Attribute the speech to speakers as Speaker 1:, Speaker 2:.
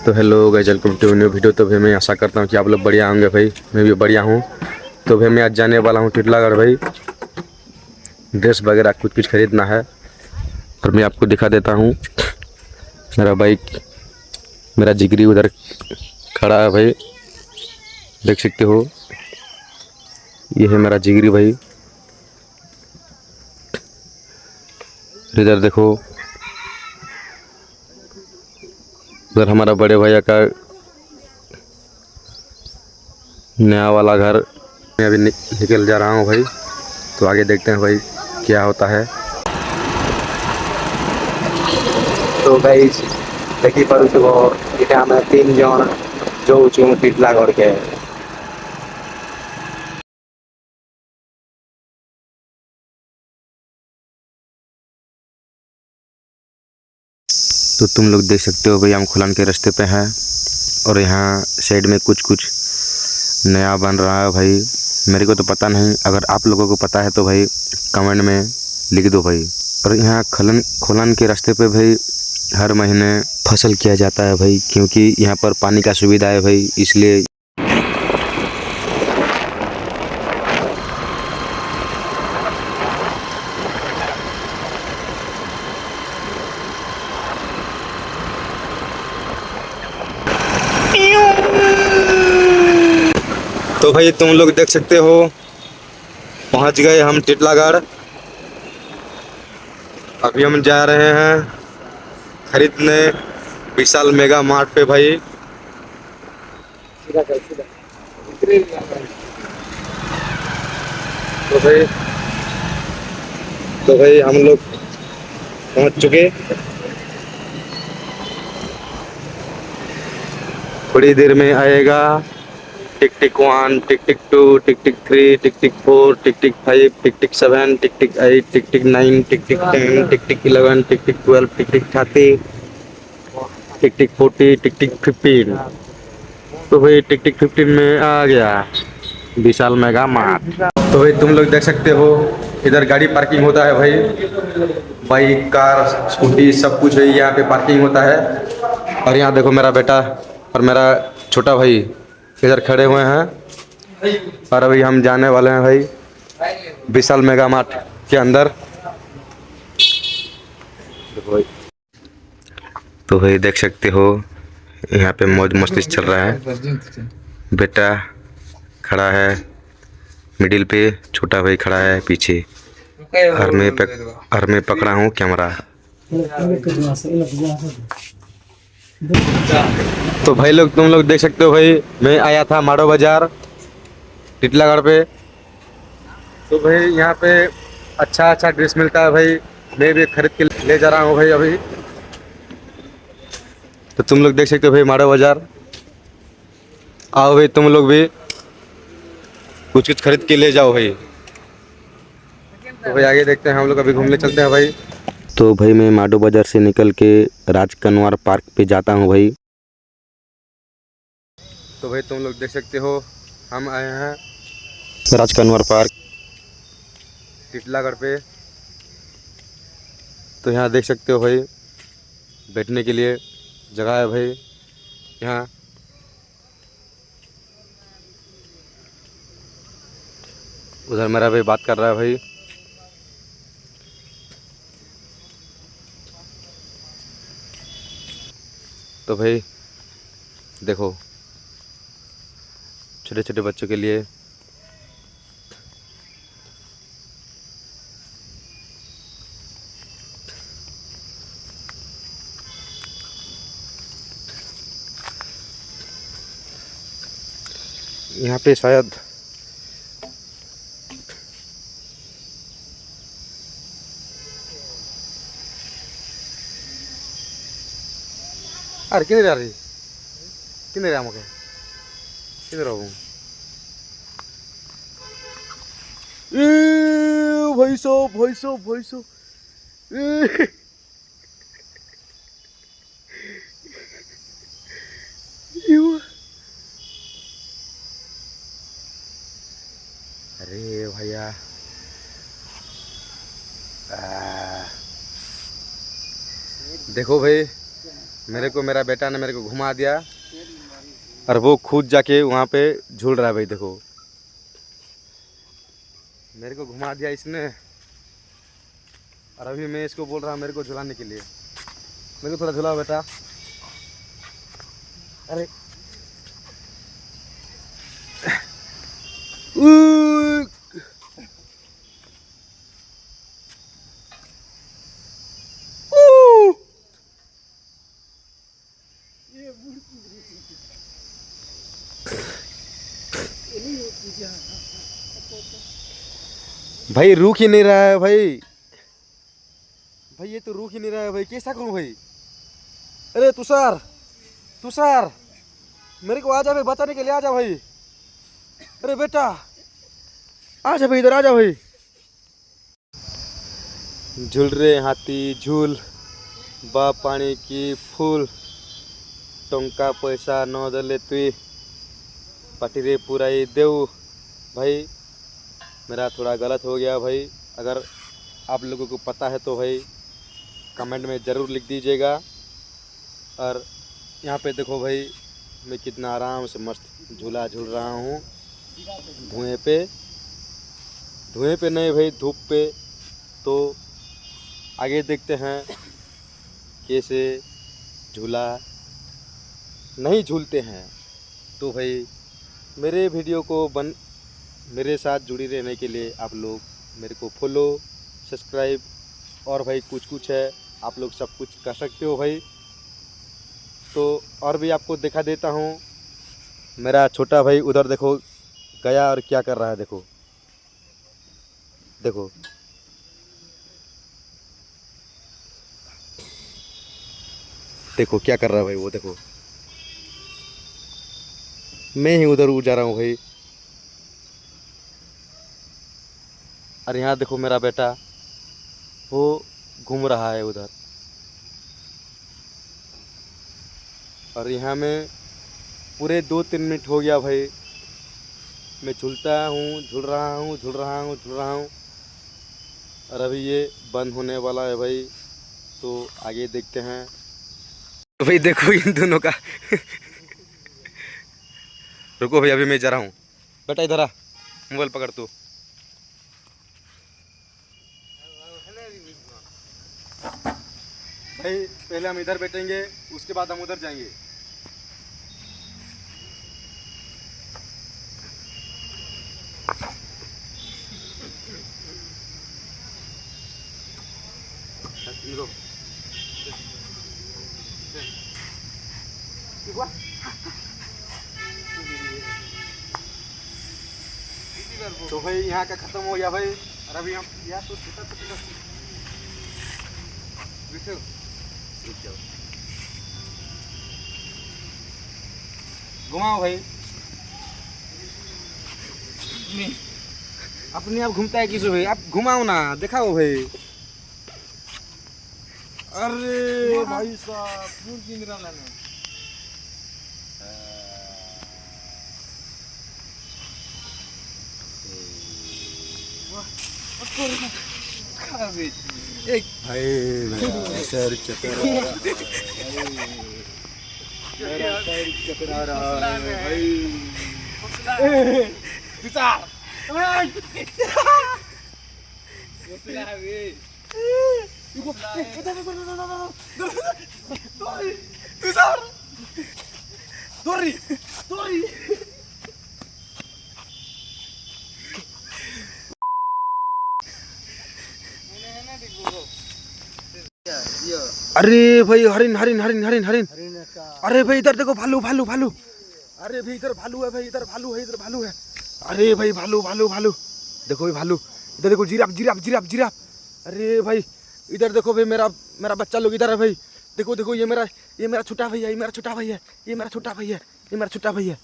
Speaker 1: तो hello guys, welcome to new video. तो भाई मैं आशा करता हूँ कि आप लोग बढ़िया होंगे। भाई मैं भी बढ़िया हूँ। तो भाई मैं आज जाने वाला हूँ टिटलागढ़। भाई ड्रेस वगैरह कुछ कुछ खरीदना है और मैं आपको दिखा देता हूँ। मेरा बाइक, मेरा जिगरी उधर खड़ा है भाई, देख सकते हो। ये है मेरा जिगरी भाई। इधर देखो, उधर हमारा बड़े भैया का नया वाला घर। मैं अभी निकल जा रहा हूँ भाई। तो आगे देखते हैं भाई क्या होता है।
Speaker 2: तो गाइस देखिपारुथिब ये आम 3 जन जाऊँ टिटलागढ़ के।
Speaker 1: तो तुम लोग देख सकते हो भाई, हम खुलन के रास्ते पे हैं और यहाँ साइड में कुछ कुछ नया बन रहा है भाई। मेरे को तो पता नहीं, अगर आप लोगों को पता है तो भाई कमेंट में लिख दो भाई। और यहाँ खुलन के रास्ते पे भाई हर महीने फसल किया जाता है भाई, क्योंकि यहाँ पर पानी का सुविधा है भाई, इसलिए। तो भाई तुम लोग देख सकते हो, पहुंच गए हम टिटलागढ़। अभी हम जा रहे हैं खरीदने विशाल मेगा मार्ट पे भाई। तो भाई हम लोग पहुंच चुके। थोड़ी देर में आएगा टिक टिक 1, टिक टिक 2, टिक टिक 3, टिक टिक 4, टिक टिक 5, टिक टिक 7, टिक टिक 8, टिक टिक 9, टिक टिक 10, टिक टिक 11, टिक टिक 12, टिक टिक 30, टिक टिक 40, टिक टिक 15। तो भाई टिक टिक 15 में आ गया विशाल मेगा मार्ट। तो भाई तुम लोग देख सकते हो, इधर गाड़ी पार्किंग होता है भाई। बाइक, कार, स्कूटी सब कुछ है यहाँ पे पार्किंग होता है। और यहाँ देखो मेरा बेटा और मेरा छोटा भाई इधर खड़े हुए हैं और अभी हम जाने वाले हैं भाई विशाल मेगा मार्ट के अंदर। तो भाई देख सकते हो, यहाँ पे मौज मस्ती चल रहा है। बेटा खड़ा है मिडिल पे, छोटा भाई खड़ा है पीछे, और मैं पकड़ा हूँ कैमरा। तो भाई लोग, तुम लोग देख सकते हो भाई, मैं आया था माडो बाजार टिटलागढ़ पे। तो भाई यहाँ पे अच्छा अच्छा ड्रेस मिलता है भाई। मैं भी खरीद के ले जा रहा हूँ भाई अभी। तो तुम लोग देख सकते हो भाई माडो बाजार, आओ भाई तुम लोग भी कुछ कुछ खरीद के ले जाओ भाई। तो भाई आगे देखते हैं, हम लोग अभी घूमने चलते हैं भाई। तो भाई मैं माडो बाजार से निकल के राजकनवार पार्क पे जाता हूँ भाई। तो भाई तुम लोग देख सकते हो, हम आए हैं राजकनवार पार्क टिटलागढ़ पे। तो यहाँ देख सकते हो भाई, बैठने के लिए जगह है भाई यहाँ। उधर मेरा भाई बात कर रहा है भाई। तो भाई देखो, छोटे छोटे बच्चों के लिए यहाँ पे शायद अरे किधर जा रही, किधर जा मुझे, किधर रहूँ भाई साहब, भाई साहब, भाई साहब। अरे भैया, देखो भाई मेरे को मेरा बेटा ने मेरे को घुमा दिया और वो खुद जाके वहाँ पे झूल रहा है भाई। देखो मेरे को घुमा दिया इसने और अभी मैं इसको बोल रहा हूँ मेरे को झुलाने के लिए। मेरे को थोड़ा झुलाओ बेटा। अरे भाई रुक ही नहीं रहा है भाई। भाई ये तो रुक ही नहीं रहा है भाई, कैसा करूं भाई। अरे तुषार तुषार मेरे को आ जा भाई, बचाने के लिए आ जा भाई। अरे बेटा आ जा भाई, इधर आ जा भाई। झूल रे हाथी झूल बा पानी की फूल टंका पैसा न देले तुई पाटिरे पुराई देऊ। भाई मेरा थोड़ा गलत हो गया भाई, अगर आप लोगों को पता है तो भाई कमेंट में ज़रूर लिख दीजिएगा। और यहाँ पे देखो भाई मैं कितना आराम से मस्त झूला झूल रहा हूँ धुएं पे नहीं भाई, धूप पे। तो आगे देखते हैं कैसे झूला नहीं झूलते हैं। तो भाई मेरे वीडियो को मेरे साथ जुड़ी रहने के लिए आप लोग मेरे को फॉलो सब्सक्राइब और भाई कुछ है आप लोग सब कुछ कर सकते हो भाई। तो और भी आपको दिखा देता हूँ, मेरा छोटा भाई उधर देखो गया और क्या कर रहा है। देखो देखो देखो क्या कर रहा है भाई वो। देखो मैं ही उधर जा रहा हूँ भाई। और यहाँ देखो मेरा बेटा वो घूम रहा है उधर। और यहाँ में पूरे 2-3 मिनट हो गया भाई, मैं झूलता हूँ झूल रहा हूँ। और अभी ये बंद होने वाला है भाई, तो आगे देखते हैं। तो भाई देखो इन दोनों का रुको भाई अभी मैं जा रहा हूँ। बेटा इधर आ, मोबाइल पकड़ तू। भाई पहले हम इधर बैठेंगे, उसके बाद हम उधर जाएंगे। तो भाई यहाँ का खत्म हो गया भाई। और अभी हम यहाँ तो घुमाओ भाई। अपने आप घूमता है किसी भाई, आप घुमाओ ना, दिखाओ भाई। अरे भाई साहब फूल की मेरा लाना। एक भाई मेरा सर चकरा रहा है भाई। अरे भाई हरिन हरिन हरिन हरिन हरिन। अरे भाई इधर देखो भालू भालू भालू। अरे भाई इधर भालू है भाई, इधर भालू है, इधर भालू है। अरे भाई भालू भालू भालू देखो भाई भालू। इधर देखो जिराफ जिराफ जिराफ जिराफ। अरे भाई इधर देखो भाई मेरा बच्चा लोग इधर है भाई। देखो देखो ये मेरा छोटा भाई है, ये मेरा छोटा भाई है, ये मेरा छोटा भाई है, ये मेरा छोटा भाई है।